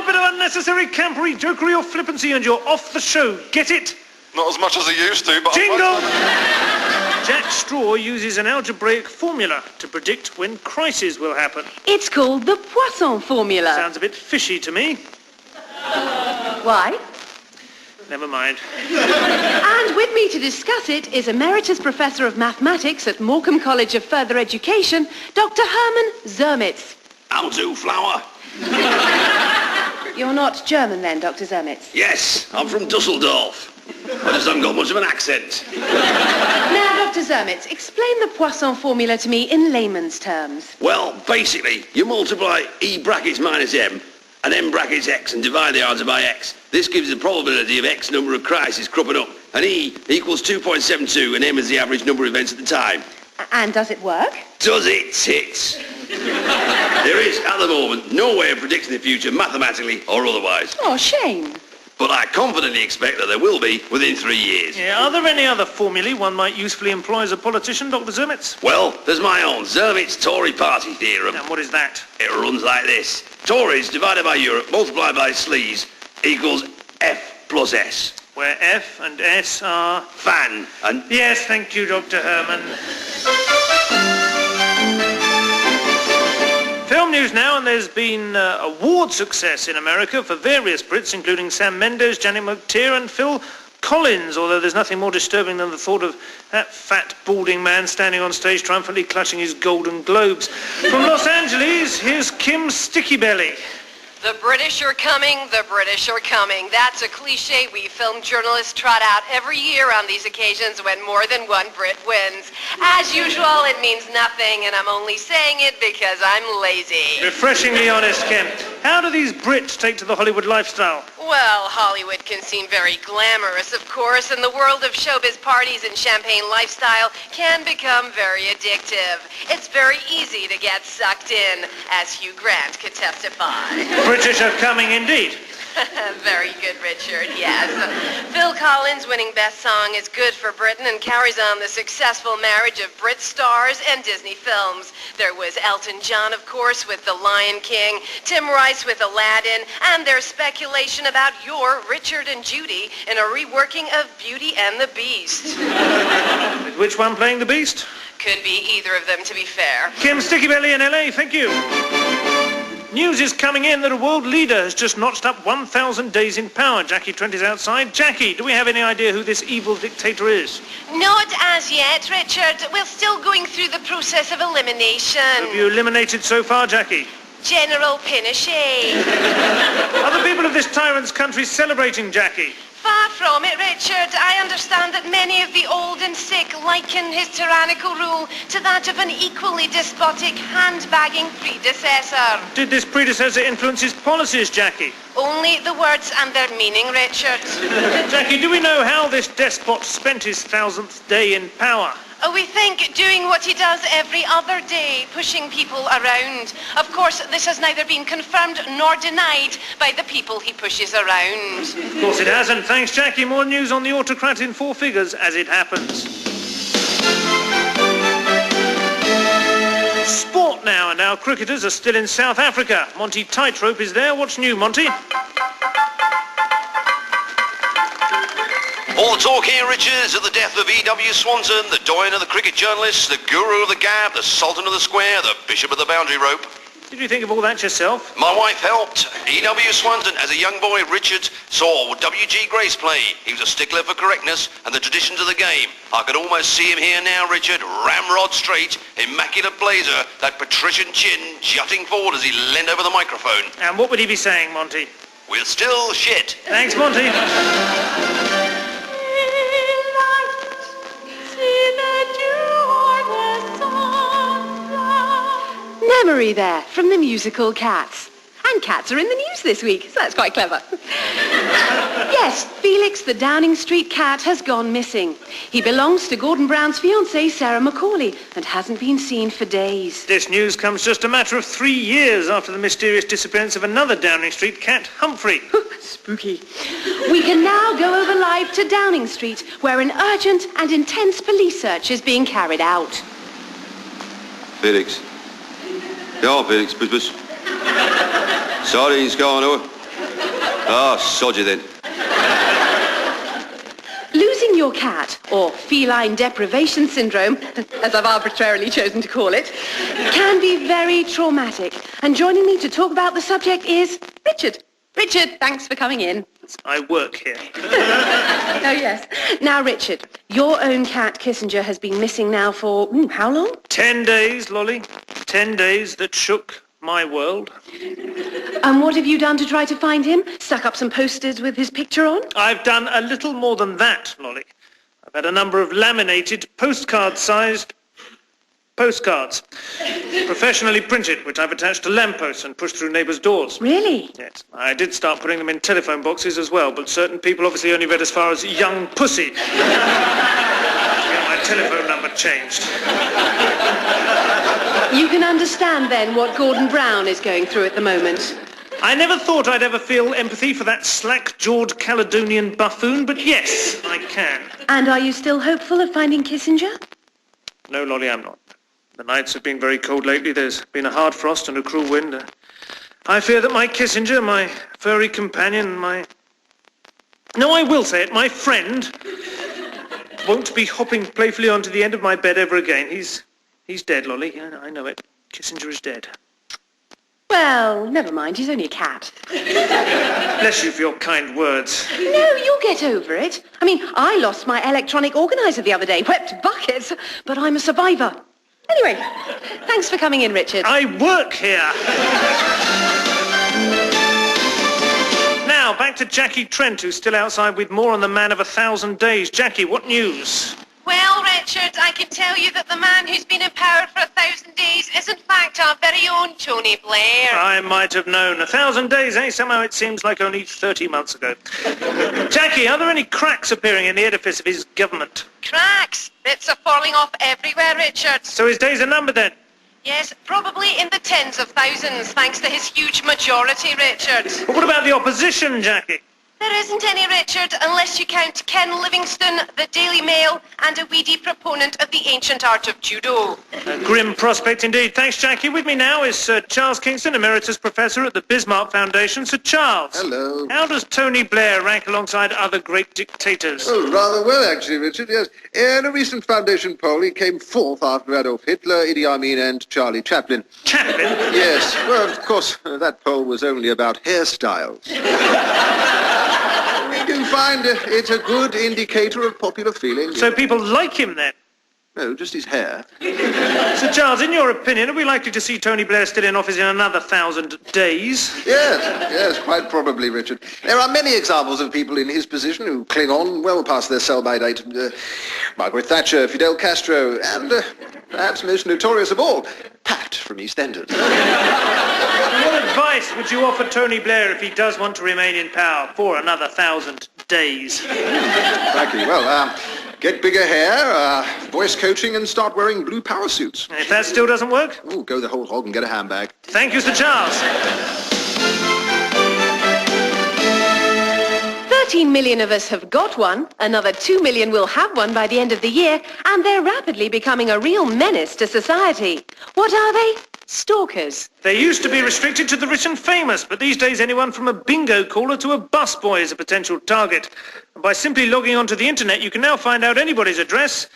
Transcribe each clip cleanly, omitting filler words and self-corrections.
bit of unnecessary campery, jokery or flippancy and you're off the show. Get it? Not as much as he used to, but... Jingle! Jack Straw uses an algebraic formula to predict when crises will happen. It's called the Poisson formula. Sounds a bit fishy to me. Why? Never mind. And with me to discuss it is Emeritus Professor of Mathematics at Morecambe College of Further Education, Dr. Hermann Zermitz. I'll do, Flower. You're not German then, Dr. Zermitz? Yes, I'm from Dusseldorf. I just haven't got much of an accent. Now, Dr. Zermitz, explain the Poisson formula to me in layman's terms. Well, basically, you multiply E brackets minus M and M brackets X and divide the answer by X. This gives the probability of X number of crises cropping up. And E equals 2.72 and M is the average number of events at the time. And does it work? Does it, tits? There is, at the moment, no way of predicting the future mathematically or otherwise. Oh, shame. But I confidently expect that there will be within 3 years. Yeah, are there any other formulae one might usefully employ as a politician, Dr. Zermitz? Well, there's my own Zermitz Tory party theorem. And what is that? It runs like this. Tories divided by Europe multiplied by sleaze equals F plus S. Where F and S are... Fan and... Yes, thank you, Dr. Herman. Film news now, and there's been award success in America for various Brits, including Sam Mendes, Janet McTeer and Phil Collins, although there's nothing more disturbing than the thought of that fat, balding man standing on stage triumphantly clutching his Golden Globes. From Los Angeles, here's Kim Stickybelly. The British are coming, the British are coming. That's a cliche we film journalists trot out every year on these occasions when more than one Brit wins. As usual, it means nothing, and I'm only saying it because I'm lazy. Refreshingly honest, Kim. How do these Brits take to the Hollywood lifestyle? Well, Hollywood can seem very glamorous, of course, and the world of showbiz parties and champagne lifestyle can become very addictive. It's very easy to get sucked in, as Hugh Grant could testify. British are coming indeed. Very good, Richard, yes. Phil Collins winning Best Song is good for Britain and carries on the successful marriage of Brit stars and Disney films. There was Elton John, of course, with The Lion King, Tim Rice with Aladdin, and there's speculation about your Richard and Judy in a reworking of Beauty and the Beast. Which one playing the Beast? Could be either of them, to be fair. Kim Stickybelly in LA, thank you. News is coming in that a world leader has just notched up 1,000 days in power. Jackie Trent is outside. Jackie, do we have any idea who this evil dictator is? Not as yet, Richard. We're still going through the process of elimination. Have you eliminated so far, Jackie? General Pinochet. Are the people of this tyrant's country celebrating, Jackie? Far from it, Richard. I understand that many of the old and sick liken his tyrannical rule to that of an equally despotic, hand-bagging predecessor. Did this predecessor influence his policies, Jackie? Only the words and their meaning, Richard. Jackie, do we know how this despot spent his 1,000th day in power? We think doing what he does every other day, pushing people around. Of course, this has neither been confirmed nor denied by the people he pushes around. Of course it hasn't. Thanks, Jackie. More news on the autocrat in 4 figures as it happens. Sport now, and our cricketers are still in South Africa. Monty Tightrope is there. What's new, Monty? All the talk here, Richard, is of the death of E.W. Swanson, the doyen of the cricket journalists, the guru of the gab, the sultan of the square, the bishop of the boundary rope. Did you think of all that yourself? My wife helped. E.W. Swanson, as a young boy, Richard, saw W.G. Grace play. He was a stickler for correctness and the traditions of the game. I could almost see him here now, Richard, ramrod straight, immaculate blazer, that patrician chin jutting forward as he leaned over the microphone. And what would he be saying, Monty? We're still shit. Thanks, Monty. Memory there, from the musical Cats. And cats are in the news this week, so that's quite clever. Yes, Felix the Downing Street cat has gone missing. He belongs to Gordon Brown's fiancée, Sarah Macaulay, and hasn't been seen for days. This news comes just a matter of 3 years after the mysterious disappearance of another Downing Street cat, Humphrey. Spooky. We can now go over live to Downing Street, where an urgent and intense police search is being carried out. Felix. Ja, Felix, bus. Sorry, he's gone over. Oh, sod you then. Losing your cat, or feline deprivation syndrome, as I've arbitrarily chosen to call it, can be very traumatic. And joining me to talk about the subject is Richard. Richard, thanks for coming in. I work here. Oh, yes. Now, Richard, your own cat, Kissinger, has been missing now for, how long? 10 days, Lolly. 10 days that shook my world. And what have you done to try to find him? Stuck up some posters with his picture on? I've done a little more than that, Lolly. I've had a number of laminated, postcard-sized postcards, professionally printed, which I've attached to lampposts and pushed through neighbours' doors. Really? Yes. I did start putting them in telephone boxes as well, but certain people obviously only read as far as young pussy. To get my telephone number changed. You can understand, then, what Gordon Brown is going through at the moment. I never thought I'd ever feel empathy for that slack-jawed Caledonian buffoon, but yes, I can. And are you still hopeful of finding Kissinger? No, Lolly, I'm not. The nights have been very cold lately. There's been a hard frost and a cruel wind. I fear that my Kissinger, my furry companion, No, I will say it, my friend won't be hopping playfully onto the end of my bed ever again. He's dead, Lolly. I know it. Kissinger is dead. Well, never mind. He's only a cat. Bless you for your kind words. No, you'll get over it. I mean, I lost my electronic organizer the other day. Wept buckets, but I'm a survivor. Anyway, thanks for coming in, Richard. I work here. Now, back to Jackie Trent, who's still outside with more on the man of 1,000 days. Jackie, what news? Well, Richard, I can tell you that the man who's been in power for 1,000 days is in fact our very own Tony Blair. I might have known. 1,000 days, eh? Somehow it seems like only 30 months ago. Jackie, are there any cracks appearing in the edifice of his government? Cracks. Bits are falling off everywhere, Richard. So his days are numbered then? Yes, probably in the tens of thousands, thanks to his huge majority, Richard. But what about the opposition, Jackie? There isn't any, Richard, unless you count Ken Livingstone, the Daily Mail, and a weedy proponent of the ancient art of judo. A grim prospect indeed. Thanks, Jackie. With me now is Sir Charles Kingston, Emeritus Professor at the Bismarck Foundation. Sir Charles. Hello. How does Tony Blair rank alongside other great dictators? Oh, rather well, actually, Richard, yes. In a recent foundation poll, he came fourth after Adolf Hitler, Idi Amin and Charlie Chaplin. Chaplin? Yes. Well, of course, that poll was only about hairstyles. We do find it a good indicator of popular feeling. So people like him then? No, just his hair. Sir Charles, in your opinion, are we likely to see Tony Blair still in office in another 1,000 days? Yes, quite probably, Richard. There are many examples of people in his position who cling on well past their sell-by date. Margaret Thatcher, Fidel Castro, and perhaps most notorious of all, Pat from EastEnders. What advice would you offer Tony Blair if he does want to remain in power for another 1,000 days? Crikey. Well, get bigger hair, voice coaching, and start wearing blue power suits. And if that still doesn't work? Oh, go the whole hog and get a handbag. Thank you, Sir Charles. 13 million of us have got one. Another 2 million will have one by the end of the year, and they're rapidly becoming a real menace to society. What are they? Stalkers. They used to be restricted to the rich and famous, but these days anyone from a bingo caller to a busboy is a potential target. And by simply logging onto the internet, you can now find out anybody's address.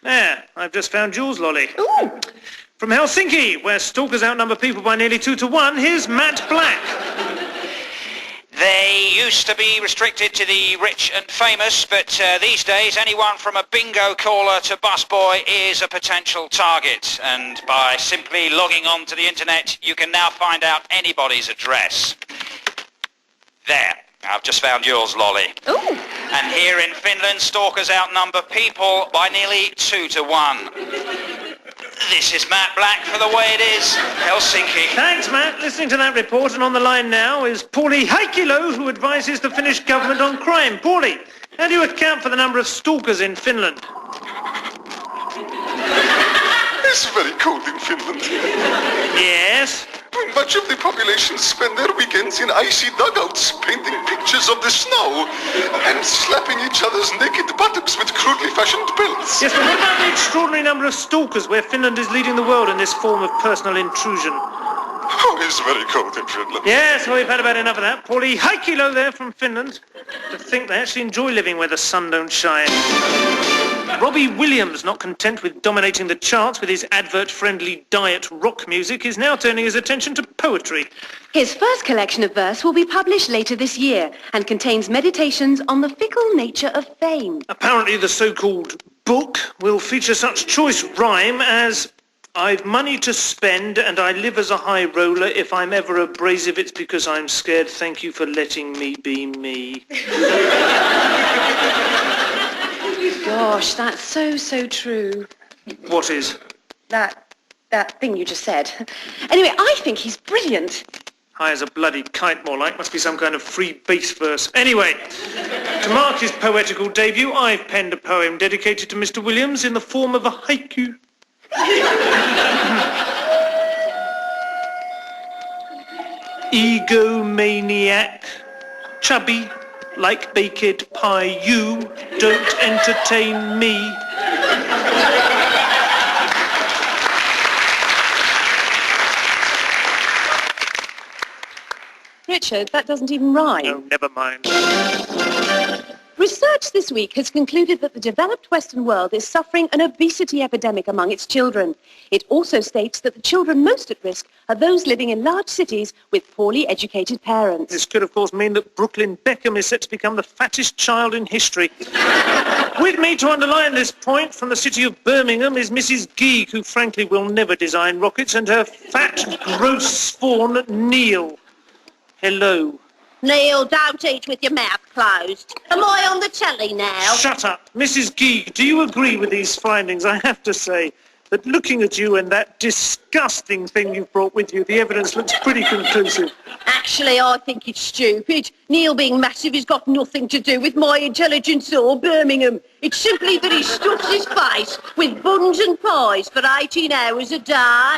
There, I've just found yours, Lolly. Ooh. From Helsinki, where stalkers outnumber people by nearly 2 to 1, here's Matt Black. They used to be restricted to the rich and famous, but these days anyone from a bingo caller to busboy is a potential target. And by simply logging on to the internet, you can now find out anybody's address. There, I've just found yours, Lolly. Ooh. And here in Finland, stalkers outnumber people by nearly 2 to 1. This is Matt Black for The Way It Is, Helsinki. Thanks, Matt. Listening to that report, and on the line now is Paulie Heikkilä, who advises the Finnish government on crime. Paulie, how do you account for the number of stalkers in Finland? It's very cold in Finland. Yes? Much of the population spend their weekends in icy dugouts, painting pictures of the snow and slapping each other's naked buttocks with crudely fashioned belts. Yes, but what about the extraordinary number of stalkers where Finland is leading the world in this form of personal intrusion? Oh, it's very cold in Finland. Yes, well, we've had about enough of that. Paulie Haikilo there from Finland. To think they actually enjoy living where the sun don't shine. Robbie Williams, not content with dominating the charts with his advert-friendly diet rock music, is now turning his attention to poetry. His first collection of verse will be published later this year and contains meditations on the fickle nature of fame. Apparently the so-called book will feature such choice rhyme as I've money to spend and I live as a high roller. If I'm ever abrasive, it's because I'm scared. Thank you for letting me be me. Gosh, that's so true. What is? That thing you just said. Anyway, I think he's brilliant. High as a bloody kite, more like. Must be some kind of free bass verse. Anyway, to mark his poetical debut, I've penned a poem dedicated to Mr. Williams in the form of a haiku. Egomaniac, chubby, like baked pie, you don't entertain me. Richard, that doesn't even rhyme. Oh, never mind. Research this week has concluded that the developed Western world is suffering an obesity epidemic among its children. It also states that the children most at risk are those living in large cities with poorly educated parents. This could, of course, mean that Brooklyn Beckham is set to become the fattest child in history. With me to underline this point from the city of Birmingham is Mrs. Geek, who frankly will never design rockets, and her fat, gross spawn, Neil. Hello. Neil, don't eat with your mouth closed. Am I on the telly now? Shut up. Mrs. Geek, do you agree with these findings? I have to say that looking at you and that disgusting thing you've brought with you, the evidence looks pretty conclusive. Actually, I think it's stupid. Neil being massive has got nothing to do with my intelligence or Birmingham. It's simply that he stuffs his face with buns and pies for 18 hours a day.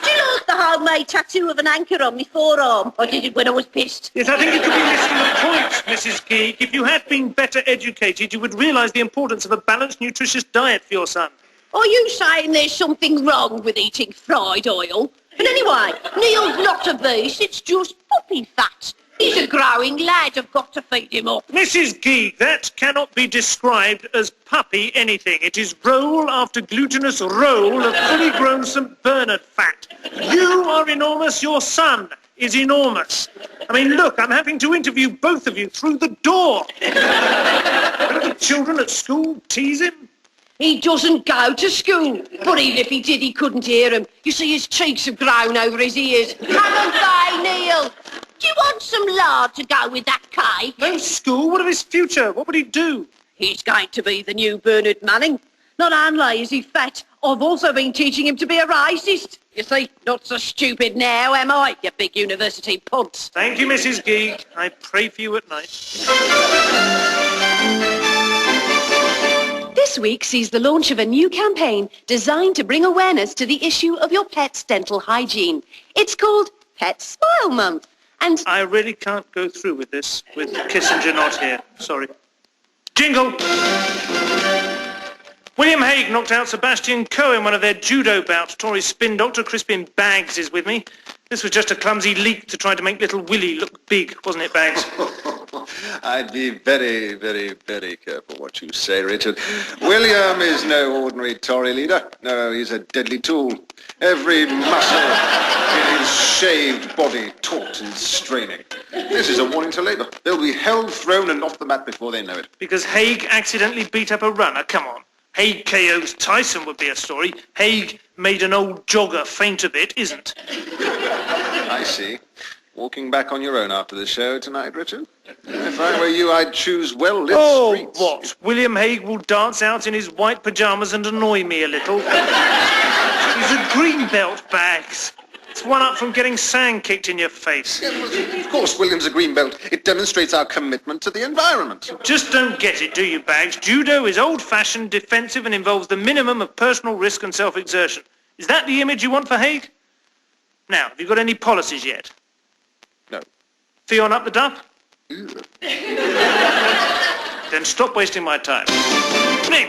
Do you like the homemade tattoo of an anchor on my forearm? I did it when I was pissed. Yes, I think you could be missing the point, Mrs. Geek. If you had been better educated, you would realise the importance of a balanced, nutritious diet for your son. Are you saying there's something wrong with eating fried oil? But anyway, Neil's not obese, it's just puppy fat. He's a growing lad, I've got to feed him up. Mrs. Geek, that cannot be described as puppy anything. It is roll after glutinous roll of fully grown St. Bernard fat. You are enormous, your son is enormous. I mean, look, I'm having to interview both of you through the door. Don't the children at school tease him? He doesn't go to school. But even if he did, he couldn't hear him. You see, his cheeks have grown over his ears. Come on, Neil. Do you want some lard to go with that cake? No school? What of his future? What would he do? He's going to be the new Bernard Manning. Not only is he fat, I've also been teaching him to be a racist. You see, not so stupid now, am I, you big university punts? Thank you, Mrs. Geek. I pray for you at night. This week sees the launch of a new campaign designed to bring awareness to the issue of your pet's dental hygiene. It's called Pet Smile Month. And I really can't go through with this, with Kissinger not here. Sorry. Jingle! William Hague knocked out Sebastian Coe in one of their judo bouts. Tory spin doctor Crispin Baggs is with me. This was just a clumsy leak to try to make little Willie look big, wasn't it, Baggs? I'd be very, very, very careful what you say, Richard. William is no ordinary Tory leader. No, he's a deadly tool. Every muscle in his shaved body taut and straining. This is a warning to Labour. They'll be held, thrown and off the mat before they know it. Because Hague accidentally beat up a runner? Come on. Hague KO's Tyson would be a story. Hague made an old jogger faint a bit, isn't. I see. Walking back on your own after the show tonight, Richard? If I were you, I'd choose well-lit streets. Oh, what? William Hague will dance out in his white pyjamas and annoy me a little. He's a greenbelt, Bags. It's one up from getting sand kicked in your face. Yeah, well, of course, William's a greenbelt. It demonstrates our commitment to the environment. Just don't get it, do you, Bags? Judo is old-fashioned, defensive, and involves the minimum of personal risk and self-exertion. Is that the image you want for Hague? Now, have you got any policies yet? No. Fionn up the dup? Then stop wasting my time. Nick!